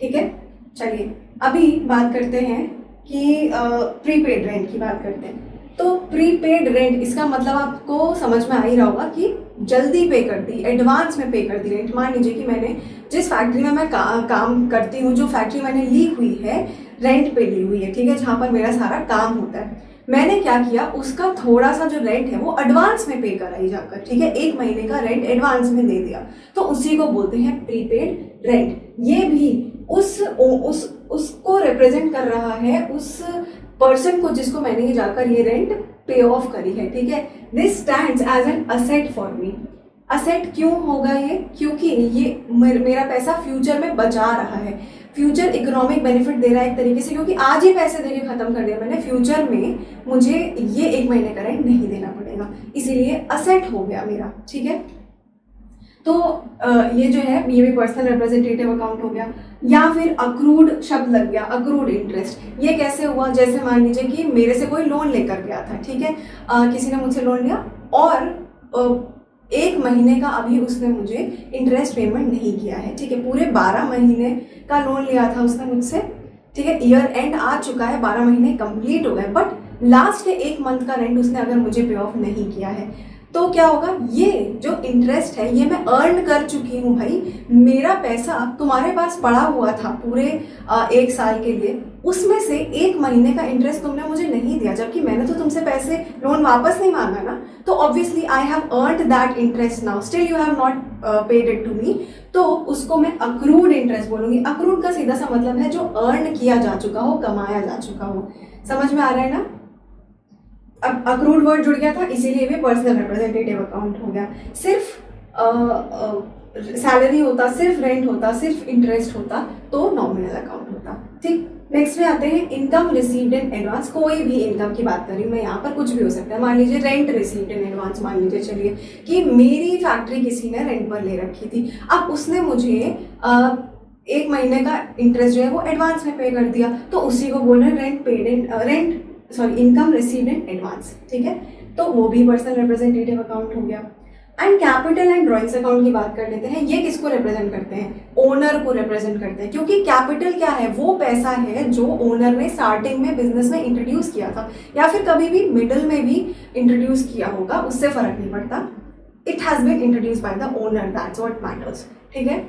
ठीक है, चलिए अभी बात करते हैं कि प्रीपेड रेंट की बात करते हैं। तो प्रीपेड रेंट, इसका मतलब आपको समझ में आ ही रहा होगा कि जल्दी पे कर दी, एडवांस में पे कर दी रेंट। मान लीजिए कि मैंने जिस फैक्ट्री में मैं काम करती हूँ, जो फैक्ट्री मैंने ली हुई है, रेंट पे ली हुई है, ठीक है, जहाँ पर मेरा सारा काम होता है, मैंने क्या किया, उसका थोड़ा सा जो रेंट है वो एडवांस में पे कराई जाकर। ठीक है, 1 महीने का रेंट एडवांस में दे दिया, तो उसी को बोलते हैं प्रीपेड रेंट। ये भी उसको रिप्रेजेंट कर रहा है, उस पर्सन को जिसको मैंने ये जाकर ये रेंट पे ऑफ करी है। ठीक है, this stands as an asset for me. Asset क्यों होगा ये? क्योंकि ये मेरा पैसा फ्यूचर में बचा रहा है, फ्यूचर इकोनॉमिक बेनिफिट दे रहा है एक तरीके से, क्योंकि आज ही पैसे देके खत्म कर दिया मैंने, फ्यूचर में मुझे ये 1 महीने का रेंट नहीं देना पड़ेगा, इसीलिए असेट हो गया मेरा। ठीक है, तो ये जो है ये भी पर्सनल रिप्रेजेंटेटिव अकाउंट हो गया। या फिर अक्रूड शब्द लग गया, अक्रूड इंटरेस्ट। ये कैसे हुआ? जैसे मान लीजिए कि मेरे से कोई लोन लेकर गया था, ठीक है, किसी ने मुझसे लोन लिया और 1 महीने का अभी उसने मुझे इंटरेस्ट पेमेंट नहीं किया है। ठीक है, पूरे 12 महीने का लोन लिया था उसने मुझसे। ठीक है, ईयर एंड आ चुका है, 12 महीने कंप्लीट हो गए, बट लास्ट के 1 मंथ का रेंट उसने अगर मुझे पे ऑफ नहीं किया है, तो क्या होगा? ये जो इंटरेस्ट है ये मैं अर्न कर चुकी हूँ भाई, मेरा पैसा तुम्हारे पास पड़ा हुआ था पूरे 1 साल के लिए, उसमें से 1 महीने का इंटरेस्ट तुमने मुझे नहीं दिया, जबकि मैंने तो तुमसे पैसे लोन वापस नहीं मांगा ना, तो obviously I have earned that interest now, still you have not paid it to me, तो उसको मैं अक्रूड इंटरेस्ट बोलूँगी। अक्रूड का सीधा सा मतलब है जो अर्न किया जा चुका हो, कमाया जा चुका हो। समझ में आ रहा है ना? अब अक्रूड वर्ड जुड़ गया था, इसीलिए भी पर्सनल रिप्रेजेंटेटिव अकाउंट हो गया। सिर्फ सैलरी होता, सिर्फ रेंट होता, सिर्फ इंटरेस्ट होता तो नॉमिनल अकाउंट होता। ठीक, नेक्स्ट में आते हैं इनकम रिसीव्ड इन एडवांस। कोई भी इनकम की बात करी मैं यहाँ पर, कुछ भी हो सकता है। मान लीजिए रेंट रिसीव्ड इन एडवांस, मान लीजिए चलिए कि मेरी फैक्ट्री किसी ने रेंट पर ले रखी थी, अब उसने मुझे 1 महीने का इंटरेस्ट जो है वो एडवांस में पे कर दिया, तो उसी को बोल रहे हैं rent paid in income received in advance. ठीक है, तो वो भी पर्सनल रिप्रेजेंटेटिव अकाउंट हो गया। And capital and drawings account की बात कर लेते हैं। ये किसको रिप्रेजेंट करते हैं? ओनर को रिप्रेजेंट करते हैं, क्योंकि कैपिटल क्या है? वो पैसा है जो ओनर ने स्टार्टिंग में बिजनेस में इंट्रोड्यूस किया था, या फिर कभी भी मिडिल में भी इंट्रोड्यूस किया होगा, उससे फर्क नहीं पड़ता। It has been introduce by the owner, that's what matters. ठीक है,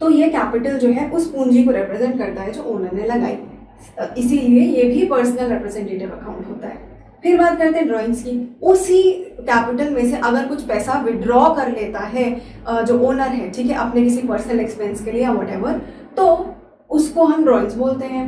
तो ये कैपिटल जो है उस पूंजी को रिप्रेजेंट करता है जो ओनर ने लगाई, इसीलिए ये भी पर्सनल रिप्रेजेंटेटिव अकाउंट होता है। फिर बात करते हैं ड्राइंग्स की। उसी कैपिटल में से अगर कुछ पैसा विड्रॉ कर लेता है जो ओनर है, ठीक है, अपने किसी पर्सनल एक्सपेंस के लिए या व्हाटएवर, तो उसको हम ड्रॉइंग्स बोलते हैं।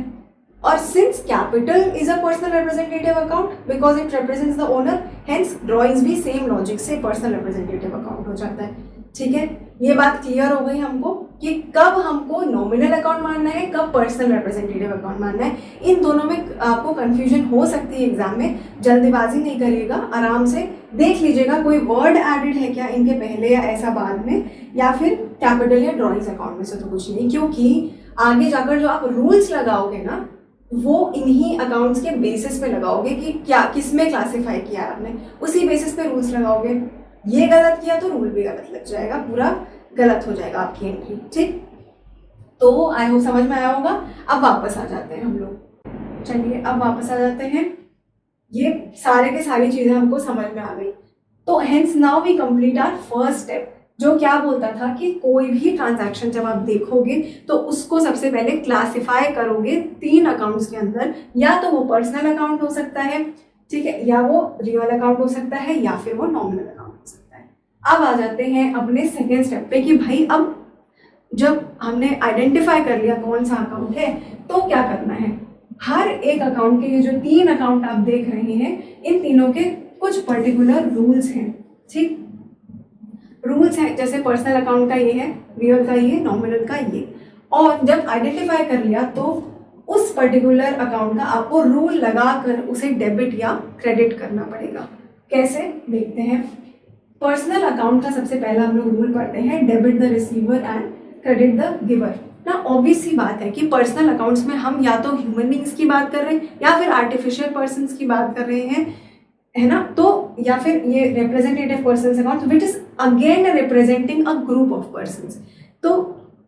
और since capital is a personal representative account because it represents the owner, hence drawings भी सेम लॉजिक से पर्सनल रिप्रेजेंटेटिव अकाउंट हो जाता है। ठीक है, ये बात क्लियर हो गई हमको कि कब हमको नॉमिनल अकाउंट मानना है, कब पर्सनल रिप्रेजेंटेटिव अकाउंट मानना है। इन दोनों में आपको कंफ्यूजन हो सकती है एग्जाम में, जल्दीबाजी नहीं करिएगा, आराम से देख लीजिएगा कोई वर्ड एडेड है क्या इनके पहले या ऐसा बाद में, या फिर कैपिटल या ड्रॉइंग्स अकाउंट में से तो कुछ नहीं, क्योंकि आगे जाकर जो आप रूल्स लगाओगे ना वो इन्हीं अकाउंट्स के बेसिस पे लगाओगे कि क्या किस में क्लासीफाई किया आपने, उसी बेसिस पे रूल्स लगाओगे। ये गलत किया तो रूल भी गलत लग जाएगा, पूरा गलत हो जाएगा आपकी एंट्री। ठीक, तो आई होप समझ में आया होगा। अब वापस आ जाते हैं हम लोग, चलिए अब वापस आ जाते हैं। ये सारे के सारी चीज़ें हमको समझ में आ गई। तो hence now we complete our first step, जो क्या बोलता था कि कोई भी ट्रांजैक्शन जब आप देखोगे तो उसको सबसे पहले क्लासिफाई करोगे 3 अकाउंट्स के अंदर, या तो वो पर्सनल अकाउंट हो सकता है, ठीक है, या वो रियल अकाउंट हो सकता है, या फिर वो नॉमिनल अकाउंट हो सकता है। अब आ जाते हैं अपने सेकेंड स्टेप पे कि भाई अब जब हमने आइडेंटिफाई कर लिया कौन सा अकाउंट है तो क्या करना है। हर एक अकाउंट के ये जो 3 अकाउंट आप देख रहे हैं, इन तीनों के कुछ पर्टिकुलर रूल्स हैं। ठीक, रूल्स हैं, जैसे पर्सनल अकाउंट का ये है, रियल का ये, नॉमिनल का ये। और जब आइडेंटिफाई कर लिया तो उस पर्टिकुलर अकाउंट का आपको रूल लगाकर उसे डेबिट या क्रेडिट करना पड़ेगा। कैसे, देखते हैं। पर्सनल अकाउंट का सबसे पहला हम लोग रूल पढ़ते हैं, debit the receiver and credit the giver. ना ऑब्वियस सी बात है कि पर्सनल अकाउंट्स में हम या तो ह्यूमन बींग्स की बात कर रहे हैं या फिर आर्टिफिशियल पर्सन्स की बात कर रहे हैं, है ना। तो या फिर ये representative persons account which is again representing a group of persons. तो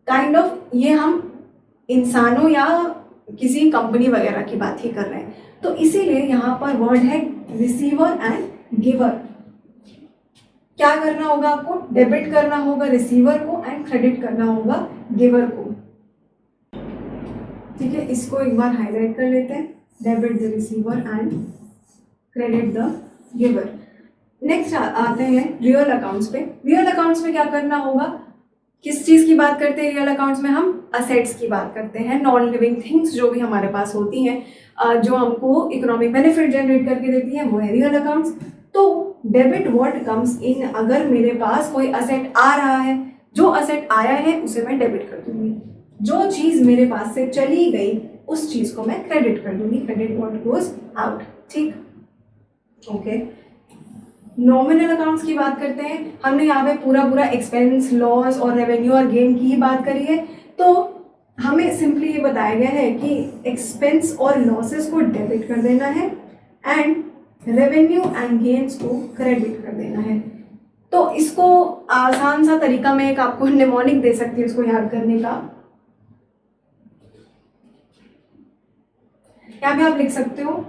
काइंड ऑफ ये हम इंसानों या किसी कंपनी वगैरह की बात ही कर रहे हैं, तो इसीलिए यहाँ पर वर्ड है रिसीवर एंड गिवर। क्या करना होगा आपको, डेबिट करना होगा रिसीवर को एंड क्रेडिट करना होगा गिवर को। ठीक है, इसको एक बार हाईलाइट कर लेते हैं, debit the receiver and credit the giver. Next आते हैं रियल अकाउंट्स पे। रियल अकाउंट्स में क्या करना होगा, किस चीज़ की बात करते हैं रियल अकाउंट्स में, हम असेट्स की बात करते हैं, नॉन लिविंग थिंग्स जो भी हमारे पास होती हैं, जो हमको इकोनॉमिक बेनिफिट जनरेट करके देती हैं, वो है रियल अकाउंट्स। तो डेबिट वर्ड कम्स इन, अगर मेरे पास कोई असेट आ रहा है, जो असेट आया है उसे मैं डेबिट कर दूंगी, जो चीज़ मेरे पास से चली गई उस चीज़ को मैं क्रेडिट कर दूंगी, क्रेडिट वर्ड गोज आउट। ठीक, ओके। नॉमिनल अकाउंट्स की बात करते हैं, हमने यहाँ पे पूरा एक्सपेंस, लॉस और रेवेन्यू और गेन की ही बात करी है। तो हमें सिंपली ये बताया गया है कि एक्सपेंस और लॉसेस को डेबिट कर देना है एंड रेवेन्यू एंड गेन्स को क्रेडिट कर देना है। तो इसको आसान सा तरीका मैं एक आपको निमोनिक दे सकती हूँ इसको याद करने का। यहाँ पे आप लिख सकते हो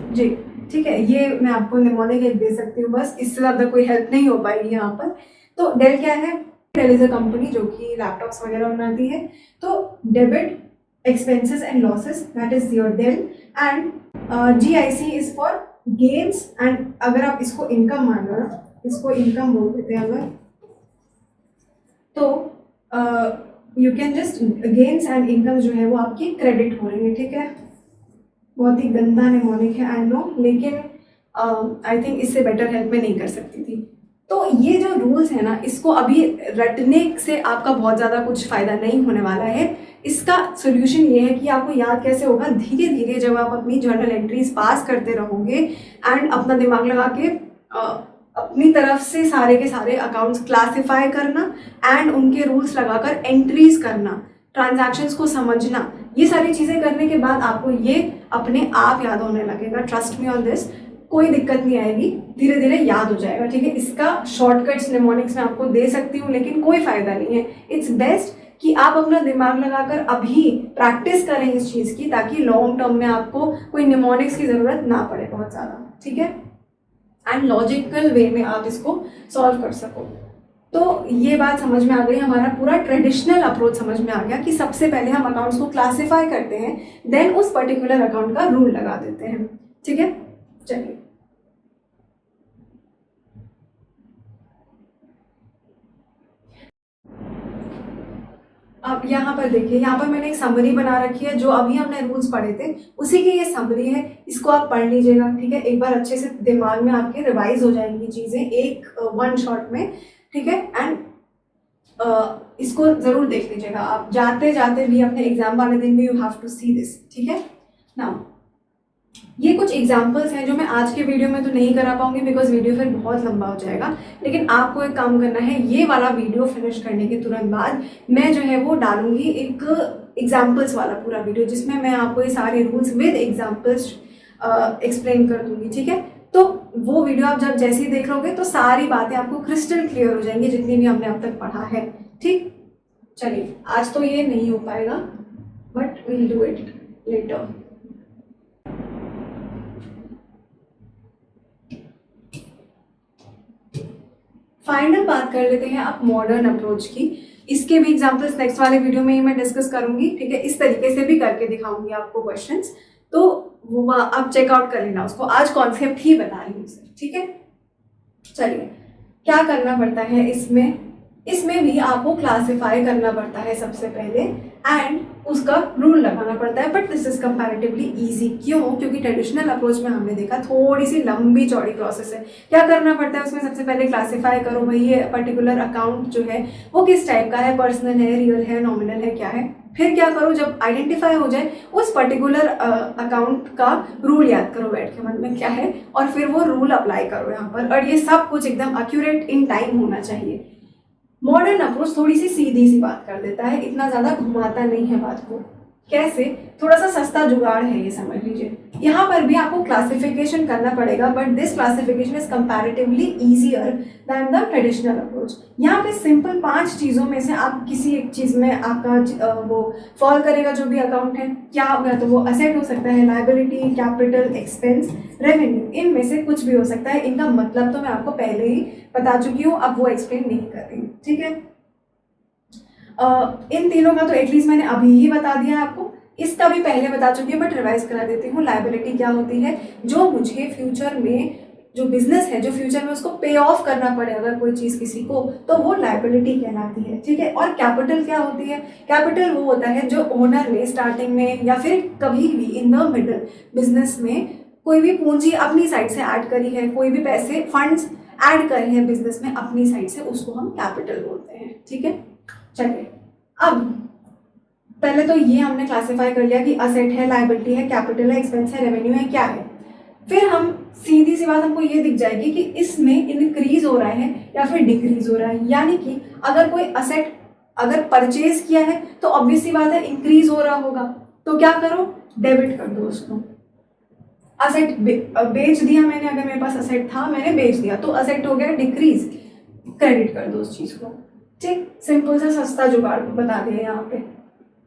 जी, ठीक है, ये मैं आपको निमोनिक एक दे सकती हूँ, बस इससे ज़्यादा कोई हेल्प नहीं हो पाएगी यहाँ पर। तो डेल क्या है, डेल इज अ कंपनी जो कि लैपटॉप्स वगैरह बनाती है। तो debit expenses and losses, that is your deal, and GIC is for gains, and अगर आप इसको इनकम मान लो ना, इसको इनकम बोल देते हैं अगर, तो you can just gains and income जो है वो आपकी क्रेडिट हो रही है। ठीक है, बहुत ही गंदा निमोनिक है आई नो, लेकिन आई थिंक इससे बेटर हेल्प मैं नहीं कर सकती थी। तो ये जो रूल्स है ना, इसको अभी रटने से आपका बहुत ज़्यादा कुछ फ़ायदा नहीं होने वाला है। इसका सोल्यूशन ये है कि आपको याद कैसे होगा, धीरे धीरे जब आप अपनी जर्नल एंट्रीज पास करते रहोगे एंड अपना दिमाग लगा के अपनी तरफ से सारे के सारे अकाउंट्स क्लासिफाई करना एंड उनके रूल्स लगाकर एंट्रीज करना, ट्रांजैक्शंस को समझना, ये सारी चीज़ें करने के बाद आपको ये अपने आप याद होने लगेगा। ट्रस्ट मी ऑन दिस, कोई दिक्कत नहीं आएगी, धीरे धीरे याद हो जाएगा। ठीक है, इसका शॉर्टकट्स निमोनिक्स में आपको दे सकती हूँ, लेकिन कोई फ़ायदा नहीं है। इट्स बेस्ट कि आप अपना दिमाग लगाकर अभी प्रैक्टिस करें इस चीज़ की, ताकि लॉन्ग टर्म में आपको कोई निमोनिक्स की ज़रूरत ना पड़े बहुत ज़्यादा। ठीक है, एंड लॉजिकल वे में आप इसको सॉल्व कर सको। तो ये बात समझ में आ गई, हमारा पूरा ट्रेडिशनल अप्रोच समझ में आ गया कि सबसे पहले हम अकाउंट्स को क्लासिफाई करते हैं, देन उस पर्टिकुलर अकाउंट का रूल लगा देते हैं। ठीक है, चलिए अब यहाँ पर देखिए, यहाँ पर मैंने एक समरी बना रखी है, जो अभी हमने रूल्स पढ़े थे उसी की ये समरी है, इसको आप पढ़ लीजिएगा। ठीक है, एक बार अच्छे से दिमाग में आपके रिवाइज हो जाएंगी चीज़ें एक वन शॉट में। ठीक है, एंड इसको ज़रूर देख लीजिएगा, आप जाते जाते भी अपने एग्जाम वाले दिन भी you have to see this. ठीक है, नाउ ये कुछ एग्जाम्पल्स हैं जो मैं आज के वीडियो में तो नहीं करा पाऊंगी बिकॉज वीडियो फिर बहुत लंबा हो जाएगा, लेकिन आपको एक काम करना है, ये वाला वीडियो फिनिश करने के तुरंत बाद मैं जो है वो डालूंगी एक एग्जाम्पल्स वाला पूरा वीडियो, जिसमें मैं आपको ये सारे रूल्स विद एग्जाम्पल्स एक्सप्लेन कर दूंगी। ठीक है, तो वो वीडियो आप जब जैसे ही देख लोगे तो सारी बातें आपको क्रिस्टल क्लियर हो जाएंगी, जितनी भी हमने अब तक पढ़ा है। ठीक, चलिए आज तो ये नहीं हो पाएगा but will do it later. Final बात कर लेते हैं आप मॉडर्न अप्रोच की। इसके भी एग्जांपल्स नेक्स्ट वाले वीडियो में ही मैं डिस्कस करूंगी। ठीक है, इस तरीके से भी करके दिखाऊंगी आपको क्वेश्चंस, तो वो आप चेकआउट कर लेना उसको, आज कॉन्सेप्ट ही बता रही हूँ सर। ठीक है, चलिए क्या करना पड़ता है इसमें, इसमें भी आपको क्लासिफाई करना पड़ता है सबसे पहले एंड उसका रूल लगाना पड़ता है, but this is comparatively easy. क्यों? क्योंकि ट्रेडिशनल अप्रोच में हमने देखा थोड़ी सी लंबी चौड़ी प्रोसेस है। क्या करना पड़ता है उसमें, सबसे पहले क्लासिफाई करो भाई ये पर्टिकुलर अकाउंट जो है वो किस टाइप का है, पर्सनल है, रियल है, नॉमिनल है, क्या है। फिर क्या करो, जब आइडेंटिफाई हो जाए उस पर्टिकुलर अकाउंट का रूल याद करो बैठ के मन में क्या है, और फिर वो रूल अप्लाई करो यहाँ पर, और ये सब कुछ एकदम एक्यूरेट इन टाइम होना चाहिए। मॉडर्न अप्रोच थोड़ी सी सीधी सी बात कर देता है, इतना ज़्यादा घुमाता नहीं है बात को। कैसे? थोड़ा सा सस्ता जुगाड़ है ये, समझ लीजिए। यहाँ पर भी आपको क्लासिफिकेशन करना पड़ेगा, but this classification is comparatively easier then the traditional approach. यहाँ पे सिंपल 5 चीज़ों में से आप किसी एक चीज़ में आपका वो फॉल करेगा, जो भी अकाउंट है। क्या होगा? तो वो असेट हो सकता है, लाइबिलिटी, कैपिटल, एक्सपेंस, रेवेन्यू, इनमें से कुछ भी हो सकता है। इनका मतलब तो मैं आपको पहले ही बता चुकी हूँ, अब वो एक्सप्लेन नहीं कर रही। ठीक है, इन तीनों का तो एटलीस्ट मैंने अभी ही बता दिया है आपको, इसका भी पहले बता चुकी हूँ बट रिवाइज करा देती हूँ। लायबिलिटी क्या होती है? जो मुझे फ्यूचर में, जो बिजनेस है जो फ्यूचर में उसको पे ऑफ करना पड़े अगर कोई चीज़ किसी को, तो वो लायबिलिटी कहलाती है। ठीक है, और कैपिटल क्या होती है? कैपिटल वो होता है जो ओनर ने स्टार्टिंग में या फिर कभी भी इन द मिडल बिजनेस में कोई भी पूंजी अपनी साइड से ऐड करी है, कोई भी पैसे फंड्स ऐड करे हैं बिजनेस में अपनी साइड से, उसको हम कैपिटल बोलते हैं। ठीक है, चलिए अब पहले तो ये हमने क्लासिफाई कर लिया कि असेट है, लायबिलिटी है, कैपिटल है, एक्सपेंस है, रेवेन्यू है, क्या है। फिर हम सीधी सी बात हमको ये दिख जाएगी कि इसमें इंक्रीज हो रहा है या फिर डिक्रीज हो रहा है। यानी कि अगर कोई असेट अगर परचेज किया है तो ऑब्वियस सी बात है इंक्रीज हो रहा होगा, तो क्या करो, डेबिट कर दो उसको। असेट बेच दिया मैंने, अगर मेरे पास असेट था मैंने बेच दिया तो असेट हो गया डिक्रीज, क्रेडिट कर दो उस चीज़ को। ठीक, सिंपल सा सस्ता जुगाड़ बता दिया यहाँ पे।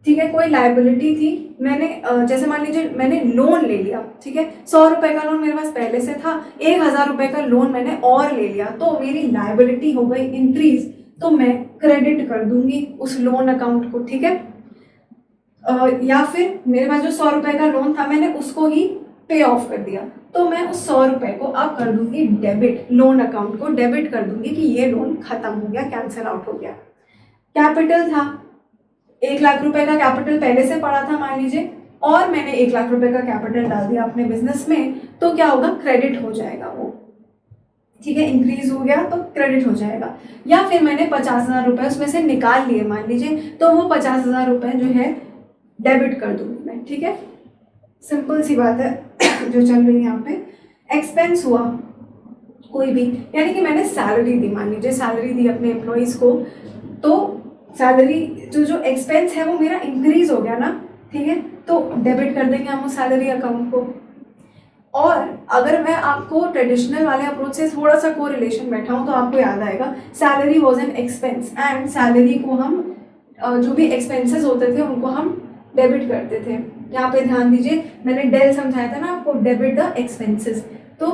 ठीक है, कोई लायबिलिटी थी, मैंने जैसे मान लीजिए मैंने लोन ले लिया। ठीक है, 100 रुपए का लोन मेरे पास पहले से था, 1000 रुपए का लोन मैंने और ले लिया, तो मेरी लायबिलिटी हो गई इंक्रीज, तो मैं क्रेडिट कर दूंगी उस लोन अकाउंट को। ठीक है, या फिर मेरे पास जो 100 रुपए का लोन था मैंने उसको ही पे ऑफ कर दिया, तो मैं उस 100 रुपए को अब कर दूंगी डेबिट, लोन अकाउंट को डेबिट कर दूंगी कि ये लोन खत्म हो गया, कैंसिल आउट हो गया। कैपिटल था, 1 लाख रुपए का कैपिटल पहले से पड़ा था मान लीजिए, और मैंने 1 लाख रुपए का कैपिटल डाल दिया अपने बिजनेस में, तो क्या होगा, क्रेडिट हो जाएगा वो। ठीक है, इंक्रीज हो गया तो क्रेडिट हो जाएगा। या फिर मैंने 50,000 रुपए उसमें से निकाल लिए मान लीजिए, तो वो 50,000 रुपए जो है डेबिट कर दूंगी मैं। ठीक है, सिंपल सी बात है जो चल रही है यहाँ पे। एक्सपेंस हुआ कोई भी, यानी कि मैंने सैलरी दी, मान लीजिए सैलरी दी अपने एम्प्लॉयज को, तो सैलरी जो एक्सपेंस है वो मेरा इंक्रीज हो गया ना। ठीक है, तो डेबिट कर देंगे हम उस सैलरी अकाउंट को। और अगर मैं आपको ट्रेडिशनल वाले अप्रोच से थोड़ा सा को रिलेशन बैठाऊँ तो आपको याद आएगा, salary was an expense and salary को हम जो भी एक्सपेंसेस होते थे उनको हम डेबिट करते थे। यहाँ पे ध्यान दीजिए, मैंने डेल समझाया था ना आपको, डेबिट द एक्सपेंसेस, तो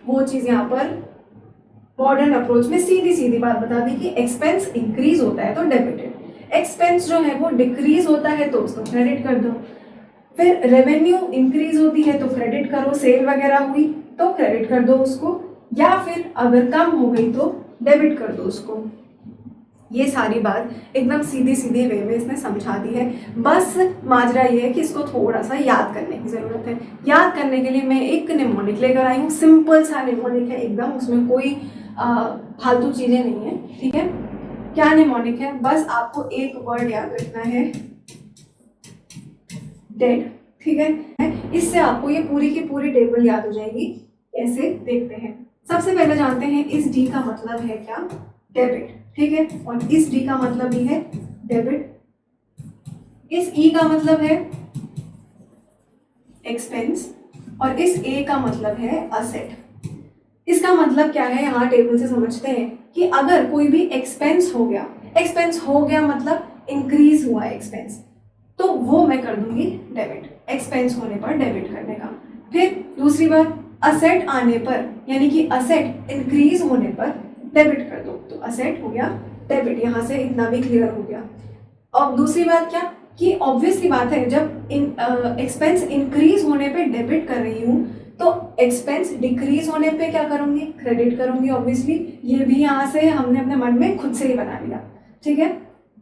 वो चीज़ यहाँ पर मॉडर्न अप्रोच में सीधी सीधी बात बता दी कि एक्सपेंस इंक्रीज होता है तो डेबिटेड, एक्सपेंस जो है वो डिक्रीज होता है तो उसको क्रेडिट कर दो। फिर रेवेन्यू इंक्रीज होती है तो क्रेडिट करो, सेल वगैरह हुई तो क्रेडिट कर दो उसको, या फिर अगर कम हो गई तो डेबिट कर दो उसको। ये सारी बात एकदम सीधी सीधी वे में इसने समझा दी है। बस माजरा ये है कि इसको थोड़ा सा याद करने की ज़रूरत है। याद करने के लिए मैं एक निमोनिक लेकर आई हूँ, सिंपल सा निमोनिक है एकदम, उसमें कोई फालतू चीज़ें नहीं है, ठीक है। क्या निमोनिक है, बस आपको एक वर्ड याद रखना है, डेड, ठीक है। इससे आपको ये पूरी की पूरी टेबल याद हो जाएगी। ऐसे देखते हैं, सबसे पहले जानते हैं इस डी का मतलब है क्या, डेबिट, ठीक है। और इस डी का मतलब भी है डेबिट, इस ई का मतलब है एक्सपेंस, और इस ए का मतलब है असेट। इसका मतलब क्या है, यहाँ टेबल से समझते हैं कि अगर कोई भी एक्सपेंस हो गया मतलब इंक्रीज हुआ है एक्सपेंस, तो वो मैं कर दूंगी डेबिट, एक्सपेंस होने पर डेबिट करने का। फिर दूसरी बात, असेट आने पर, यानी कि असेट इंक्रीज होने पर डेबिट कर दो, तो असेट हो गया डेबिट। यहाँ से इतना भी क्लियर हो गया। और दूसरी बात क्या, कि ऑब्वियस सी बात है, जब एक्सपेंस इंक्रीज होने पे डेबिट कर रही हूँ तो एक्सपेंस डिक्रीज होने पे क्या करूँगी, क्रेडिट करूँगी ऑब्वियसली। ये भी यहाँ से हमने अपने मन में खुद से ही बना लिया, ठीक है।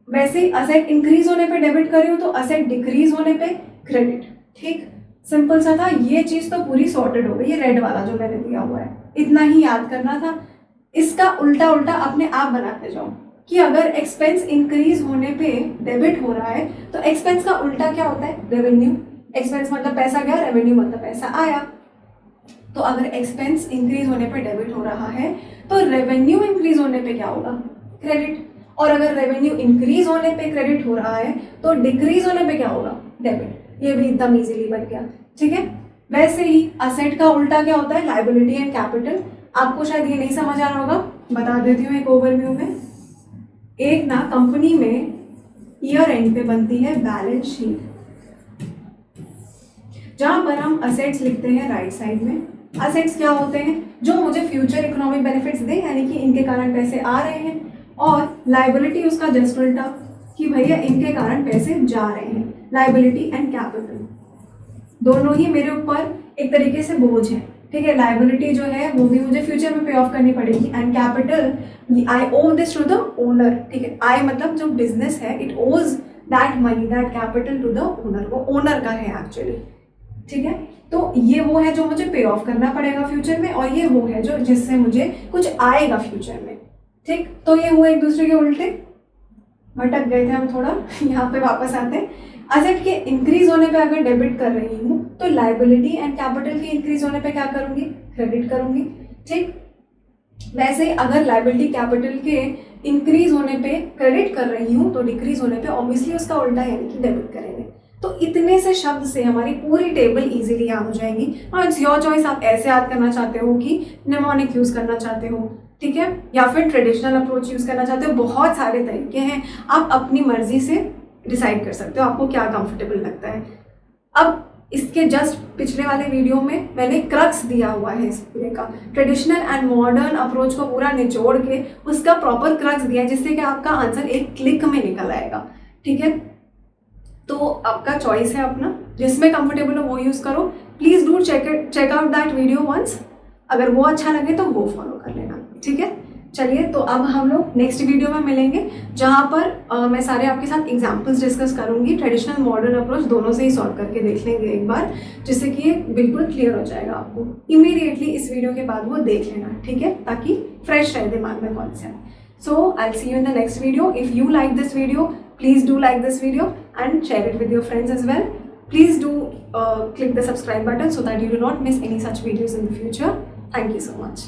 वैसे ही असेट इंक्रीज होने पे डेबिट कर रही हूँ तो असेट डिक्रीज होने पे क्रेडिट, ठीक, सिंपल सा था। ये चीज़ तो पूरी सॉर्टेड हो गई, ये रेड वाला जो मैंने दिया हुआ है, इतना ही याद करना था। इसका उल्टा उल्टा अपने आप बनाते जाओ कि अगर एक्सपेंस इंक्रीज होने पे डेबिट हो रहा है तो एक्सपेंस का उल्टा क्या होता है, रेवेन्यू। एक्सपेंस मतलब पैसा गया, रेवेन्यू मतलब पैसा आया। तो अगर एक्सपेंस इंक्रीज होने पे डेबिट हो रहा है तो रेवेन्यू इंक्रीज होने पे क्या होगा, क्रेडिट। और अगर रेवेन्यू इंक्रीज होने पे क्रेडिट हो रहा है तो डिक्रीज होने पे क्या होगा, डेबिट। ये भी एकदम इजीली बन गया, ठीक है। वैसे ही असेट का उल्टा क्या होता है, लायबिलिटी एंड कैपिटल। आपको शायद ये नहीं समझ आ रहा होगा, बता देती हूँ एक ओवरव्यू में। एक ना कंपनी में ईयर एंड पे बनती है बैलेंस शीट, जहां पर हम असेट्स लिखते हैं राइट साइड में। असेट्स क्या होते हैं, जो मुझे फ्यूचर इकोनॉमिक बेनिफिट्स दे, यानी कि इनके कारण पैसे आ रहे हैं। और लायबिलिटी उसका जस्ट उल्टा, कि भैया इनके कारण पैसे जा रहे हैं। लायबिलिटी एंड कैपिटल दोनों ही मेरे ऊपर एक तरीके से बोझ है, ठीक है। लायबिलिटी जो है वो भी मुझे फ्यूचर में पे ऑफ करनी पड़ेगी, and capital I owe this to the owner, ठीक है। आई मतलब जो बिजनेस है, it owes that money, that capital to the owner, वो ओनर का है एक्चुअली, ठीक है। तो ये वो है जो मुझे पे ऑफ करना पड़ेगा फ्यूचर में, और ये वो है जो जिससे मुझे कुछ आएगा फ्यूचर में, ठीक। तो ये हुआ एक दूसरे के उल्टे, भटक गए थे हम थोड़ा, यहाँ पे वापस आते हैं। असेट के इंक्रीज होने पे अगर डेबिट कर रही हूँ तो लायबिलिटी एंड कैपिटल के इंक्रीज होने पे क्या करूँगी, क्रेडिट करूँगी, ठीक। वैसे ही अगर लायबिलिटी कैपिटल के इंक्रीज होने पे क्रेडिट कर रही हूँ तो डिक्रीज होने पे ऑब्वियसली उसका उल्टा यानी कि डेबिट करेंगे। तो इतने से शब्द से हमारी पूरी टेबल इजीली याद हो जाएगी। हाँ, इट्स योर चॉइस, आप ऐसे याद करना चाहते हो कि निमोनिक यूज़ करना चाहते हो, ठीक है, या फिर ट्रेडिशनल अप्रोच यूज़ करना चाहते हो। बहुत सारे तरीके हैं, आप अपनी मर्जी से डिसाइड कर सकते हो आपको क्या कंफर्टेबल लगता है। अब इसके जस्ट पिछले वाले वीडियो में मैंने क्रक्स दिया हुआ है इस पूरे का, ट्रेडिशनल एंड मॉडर्न अप्रोच को पूरा निचोड़ के उसका प्रॉपर क्रक्स दिया है, जिससे कि आपका आंसर एक क्लिक में निकल आएगा, ठीक है। तो आपका चॉइस है अपना, जिसमें कंफर्टेबल हो वो यूज़ करो। Please do check out that video once, अगर वो अच्छा लगे तो वो फॉलो कर लेना, ठीक है। चलिए, तो अब हम लोग नेक्स्ट वीडियो में मिलेंगे, जहाँ पर मैं सारे आपके साथ एग्जाम्पल्स डिस्कस करूँगी। ट्रेडिशनल मॉडर्न अप्रोच दोनों से ही सॉल्व करके देख लेंगे एक बार, जिससे कि ये बिल्कुल क्लियर हो जाएगा आपको। इमीडिएटली इस वीडियो के बाद वो देख लेना, ठीक है, ताकि फ्रेश रहे दिमाग में concept. So I will see you in the next video. If you like this video, please do like this video and share it with your friends as well. Please do click the subscribe button so that you do not miss any such videos in the future. Thank you so much.